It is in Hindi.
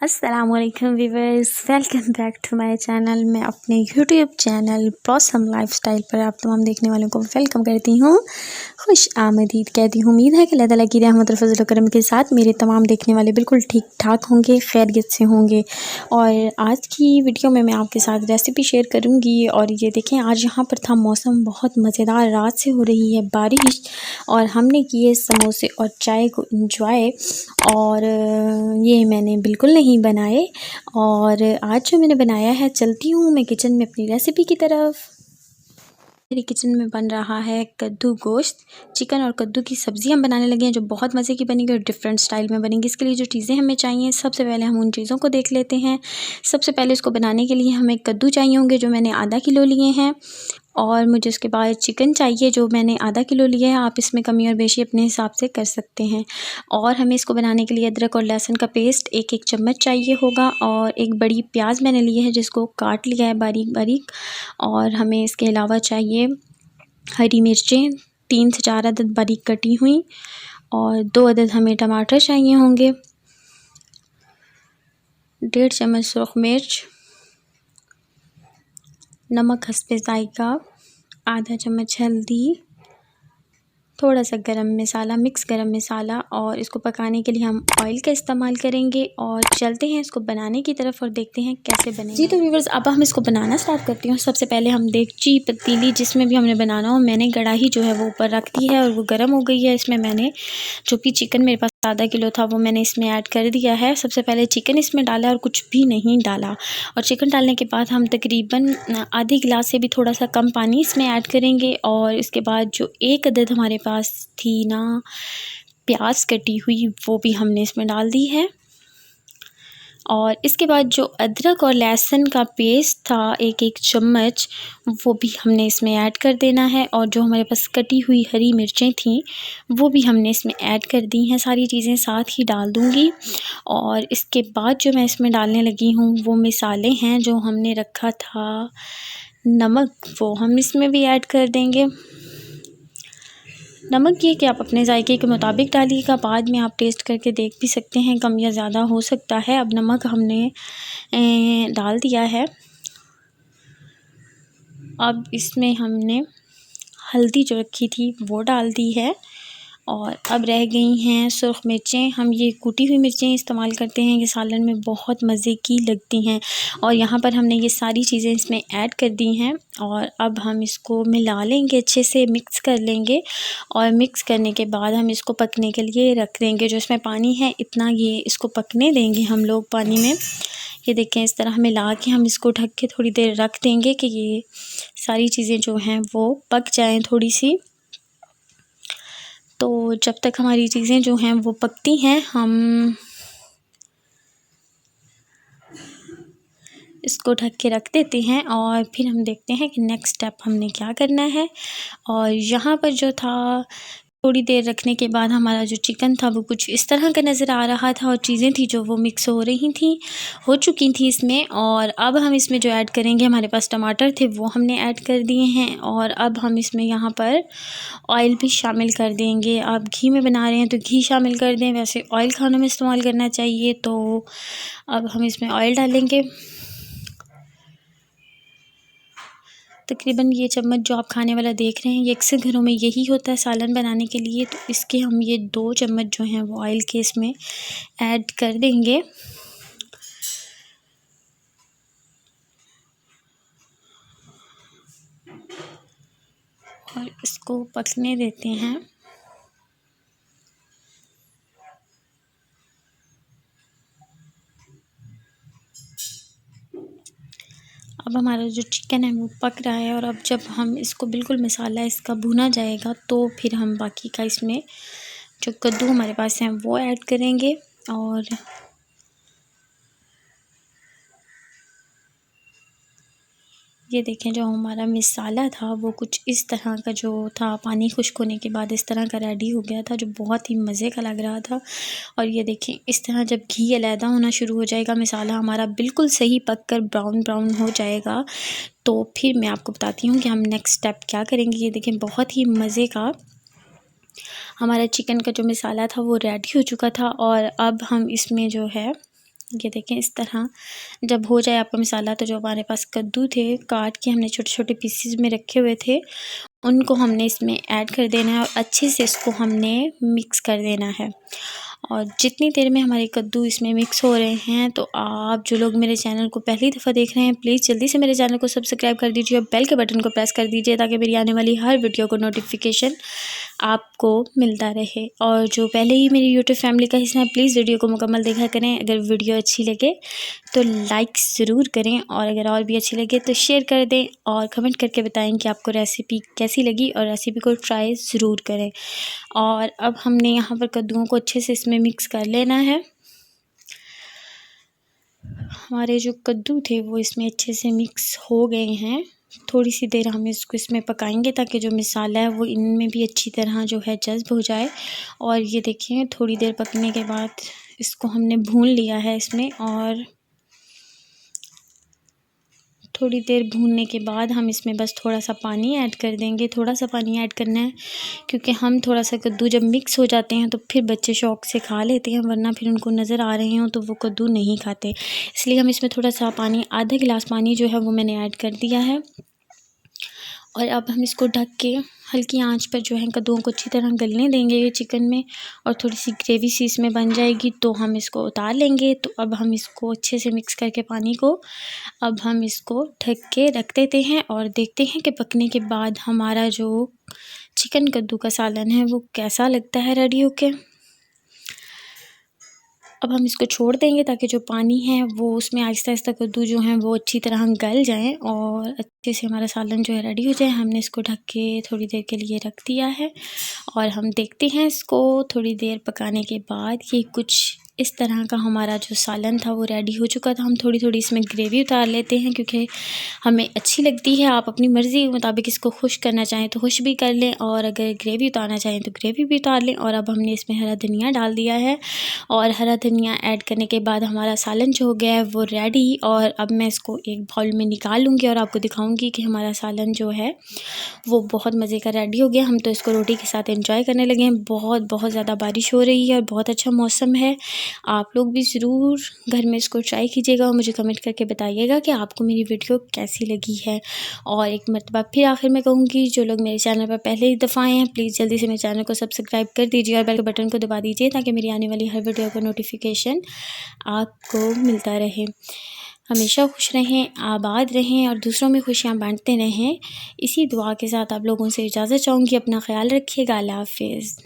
अस्सलामुअलैकुम viewers, welcome back to my channel. मैं अपने यूट्यूब चैनल ब्लॉसम लाइफस्टाइल पर आप तमाम देखने वालों को वेलकम करती हूँ, खुश आमदीद कहती हूँ। उम्मीद है कि अल्लाह ताला की रहमत और फजल करम के साथ मेरे तमाम देखने वाले बिल्कुल ठीक ठाक होंगे, खैरियत से होंगे। और आज की वीडियो में मैं आपके साथ रेसिपी शेयर करूँगी। और ये देखें, आज यहाँ पर था मौसम बहुत मज़ेदार, रात से हो रही है बारिश और हमने किए समोसे और चाय को इंजॉय। और ये मैंने बिल्कुल नहीं बनाए। और आज जो मैंने बनाया है, चलती हूँ मैं किचन में अपनी रेसिपी की तरफ। मेरी किचन में बन रहा है कद्दू गोश्त, चिकन और कद्दू की सब्ज़ी हम बनाने लगे हैं, जो बहुत मज़े की बनेगी और डिफरेंट स्टाइल में बनेगी। इसके लिए जो चीज़ें हमें चाहिए, सबसे पहले हम उन चीज़ों को देख लेते हैं। सबसे पहले इसको बनाने के लिए हमें कद्दू चाहिए होंगे, जो मैंने आधा किलो लिए हैं। और मुझे उसके बाद चिकन चाहिए, जो मैंने आधा किलो लिया है। आप इसमें कमी और बेशी अपने हिसाब से कर सकते हैं। और हमें इसको बनाने के लिए अदरक और लहसुन का पेस्ट 1-1 चम्मच चाहिए होगा। और एक बड़ी प्याज मैंने ली है, जिसको काट लिया है बारीक बारीक। और हमें इसके अलावा चाहिए हरी मिर्चें 3 से 4 अदद बारीक कटी हुई। और 2 अदद हमें टमाटर चाहिए होंगे। 1.5 चम्मच सुरख मिर्च, नमक हस्बे ज़ायक़ा, आधा चम्मच हल्दी, थोड़ा सा गरम मसाला, मिक्स गरम मसाला। और इसको पकाने के लिए हम ऑयल का इस्तेमाल करेंगे। और चलते हैं इसको बनाने की तरफ और देखते हैं कैसे बनेगा। जी तो व्यूअर्स, अब हम इसको बनाना स्टार्ट करती हूँ। सबसे पहले हम देगची पतीली जिसमें भी हमने बनाना हो, मैंने कढ़ाई जो है वो ऊपर रख दी है और वो गर्म हो गई है। इसमें मैंने जो भी चिकन मेरे पास आधा किलो था वो मैंने इसमें ऐड कर दिया है। सबसे पहले चिकन इसमें डाला और कुछ भी नहीं डाला। और चिकन डालने के बाद हम तकरीबन आधी गिलास से भी थोड़ा सा कम पानी इसमें ऐड करेंगे। और इसके बाद जो 1 अदद हमारे पास थी ना प्याज कटी हुई, वो भी हमने इसमें डाल दी है। और इसके बाद जो अदरक और लहसुन का पेस्ट था 1-1 चम्मच, वो भी हमने इसमें ऐड कर देना है। और जो हमारे पास कटी हुई हरी मिर्चें थीं, वो भी हमने इसमें ऐड कर दी हैं। सारी चीज़ें साथ ही डाल दूँगी। और इसके बाद जो मैं इसमें डालने लगी हूँ, वो मसाले हैं जो हमने रखा था। नमक वो हम इसमें भी ऐड कर देंगे। नमक ये कि आप अपने जायके के मुताबिक डालिएगा, बाद में आप टेस्ट करके देख भी सकते हैं, कम या ज़्यादा हो सकता है। अब नमक हमने डाल दिया है। अब इसमें हमने हल्दी जो रखी थी वो डाल दी है। और अब रह गई हैं सुर्ख मिर्चें। हम ये कूटी हुई मिर्चें इस्तेमाल करते हैं, ये सालन में बहुत मज़े की लगती हैं। और यहाँ पर हमने ये सारी चीज़ें इसमें ऐड कर दी हैं। और अब हम इसको मिला लेंगे, अच्छे से मिक्स कर लेंगे। और मिक्स करने के बाद हम इसको पकने के लिए रख देंगे। जो इसमें पानी है इतना ये इसको पकने देंगे हम लोग पानी में। ये देखें, इस तरह मिला के हम इसको ढक के थोड़ी देर रख देंगे कि ये सारी चीज़ें जो हैं वो पक जाएं थोड़ी सी। तो जब तक हमारी चीज़ें जो हैं वो पकती हैं, हम इसको ढक के रख देते हैं। और फिर हम देखते हैं कि नेक्स्ट स्टेप हमने क्या करना है। और यहाँ पर जो था, थोड़ी देर रखने के बाद हमारा जो चिकन था वो कुछ इस तरह का नज़र आ रहा था। और चीज़ें थी जो वो मिक्स हो रही थी, हो चुकी थी इसमें। और अब हम इसमें जो ऐड करेंगे, हमारे पास टमाटर थे वो हमने ऐड कर दिए हैं। और अब हम इसमें यहाँ पर ऑयल भी शामिल कर देंगे। आप घी में बना रहे हैं तो घी शामिल कर दें, वैसे ऑयल खानों में इस्तेमाल करना चाहिए। तो अब हम इसमें ऑयल डालेंगे। तकरीबन ये चम्मच जो आप खाने वाला देख रहे हैं, ये अक्सर घरों में यही होता है सालन बनाने के लिए। तो इसके हम ये 2 चम्मच जो हैं वो ऑयल के इसमें ऐड कर देंगे। और इसको पकने देते हैं। अब हमारा जो चिकन है वो पक रहा है। और अब जब हम इसको बिल्कुल मसाला इसका भुना जाएगा, तो फिर हम बाकी का इसमें जो कद्दू हमारे पास है वो ऐड करेंगे। और ये देखें, जो हमारा मसाला था वो कुछ इस तरह का जो था, पानी खुश्क होने के बाद इस तरह का रेडी हो गया था, जो बहुत ही मज़े का लग रहा था। और ये देखें, इस तरह जब घी अलहदा होना शुरू हो जाएगा, मसाला हमारा बिल्कुल सही पक कर ब्राउन ब्राउन हो जाएगा, तो फिर मैं आपको बताती हूँ कि हम नेक्स्ट स्टेप क्या करेंगे। ये देखें, बहुत ही मज़े का हमारा चिकन का जो मसाला था वो रेडी हो चुका था। और अब हम इसमें जो है ये देखें इस तरह जब हो जाए आपका मसाला, तो जो हमारे पास कद्दू थे काट के हमने छोटे छोटे पीसेस में रखे हुए थे, उनको हमने इसमें ऐड कर देना है और अच्छे से इसको हमने मिक्स कर देना है। और जितनी देर में हमारे कद्दू इसमें मिक्स हो रहे हैं, तो आप जो लोग मेरे चैनल को पहली दफ़ा देख रहे हैं, प्लीज़ जल्दी से मेरे चैनल को सब्सक्राइब कर दीजिए और बेल के बटन को प्रेस कर दीजिए, ताकि मेरी आने वाली हर वीडियो को नोटिफिकेशन आपको मिलता रहे। और जो पहले ही मेरी यूट्यूब फैमिली का हिस्सा है, प्लीज़ वीडियो को मुकम्मल देखा करें। अगर वीडियो अच्छी लगे तो लाइक ज़रूर करें, और अगर और भी अच्छी लगे तो शेयर कर दें और कमेंट करके बताएं कि आपको रेसिपी कैसी लगी, और रेसिपी को ट्राई ज़रूर करें। और अब हमने यहाँ पर कद्दूओं को अच्छे से इसमें मिक्स कर लेना है। हमारे जो कद्दू थे वो इसमें अच्छे से मिक्स हो गए हैं। थोड़ी सी देर हम इसको इसमें पकाएंगे, ताकि जो मसाला है वो इनमें भी अच्छी तरह जो है जज़्ब हो जाए। और ये देखिए थोड़ी देर पकने के बाद इसको हमने भून लिया है इसमें, और थोड़ी देर भूनने के बाद हम इसमें बस थोड़ा सा पानी ऐड कर देंगे। थोड़ा सा पानी ऐड करना है, क्योंकि हम थोड़ा सा कद्दू जब मिक्स हो जाते हैं तो फिर बच्चे शौक़ से खा लेते हैं, वरना फिर उनको नज़र आ रहे हों तो वो कद्दू नहीं खाते। इसलिए हम इसमें थोड़ा सा पानी, आधा गिलास पानी जो है वो मैंने ऐड कर दिया है। और अब हम इसको ढक के हल्की आंच पर जो है कद्दूओं को अच्छी तरह गलने देंगे ये चिकन में, और थोड़ी सी ग्रेवी सी इसमें बन जाएगी तो हम इसको उतार लेंगे। तो अब हम इसको अच्छे से मिक्स करके पानी को, अब हम इसको ढक के रख देते हैं और देखते हैं कि पकने के बाद हमारा जो चिकन कद्दू का सालन है वो कैसा लगता है रेडी होके। अब हम इसको छोड़ देंगे, ताकि जो पानी है वो उसमें आहिस्ता आहिस्ता कद्दू जो हैं वो अच्छी तरह गल जाएं और अच्छे से हमारा सालन जो है रेडी हो जाए। हमने इसको ढक के थोड़ी देर के लिए रख दिया है, और हम देखते हैं इसको थोड़ी देर पकाने के बाद ये कुछ इस तरह का हमारा जो सालन था वो रेडी हो चुका था। हम थोड़ी थोड़ी इसमें ग्रेवी उतार लेते हैं, क्योंकि हमें अच्छी लगती है। आप अपनी मर्ज़ी के मुताबिक इसको खुश करना चाहें तो खुश भी कर लें, और अगर ग्रेवी उतारना चाहें तो ग्रेवी भी उतार लें। और अब हमने इसमें हरा धनिया डाल दिया है, और हरा धनिया ऐड करने के बाद हमारा सालन जो हो गया है वो रेडी। और अब मैं इसको एक बाउल में निकाल लूँगी और आपको दिखाऊँगी कि हमारा सालन जो है वो बहुत मज़े का रेडी हो गया। हम तो इसको रोटी के साथ एंजॉय करने लगे हैं। बहुत ज़्यादा बारिश हो रही है और बहुत अच्छा मौसम है। आप लोग भी ज़रूर घर में इसको ट्राई कीजिएगा और मुझे कमेंट करके बताइएगा कि आपको मेरी वीडियो कैसी लगी है। और एक मरतबा फिर आखिर में कहूँगी, जो लोग मेरे चैनल पर पहले ही दफ़ा आए हैं, प्लीज़ जल्दी से मेरे चैनल को सब्सक्राइब कर दीजिए और बेल के बटन को दबा दीजिए, ताकि मेरी आने वाली हर वीडियो का नोटिफिकेशन आपको मिलता रहे। हमेशा खुश रहें, आबाद रहें और दूसरों में खुशियाँ बांटते रहें। इसी दुआ के साथ आप लोगों से इजाज़त चाहूँगी। अपना ख्याल रखिएगा। अल्लाह हाफ़िज़।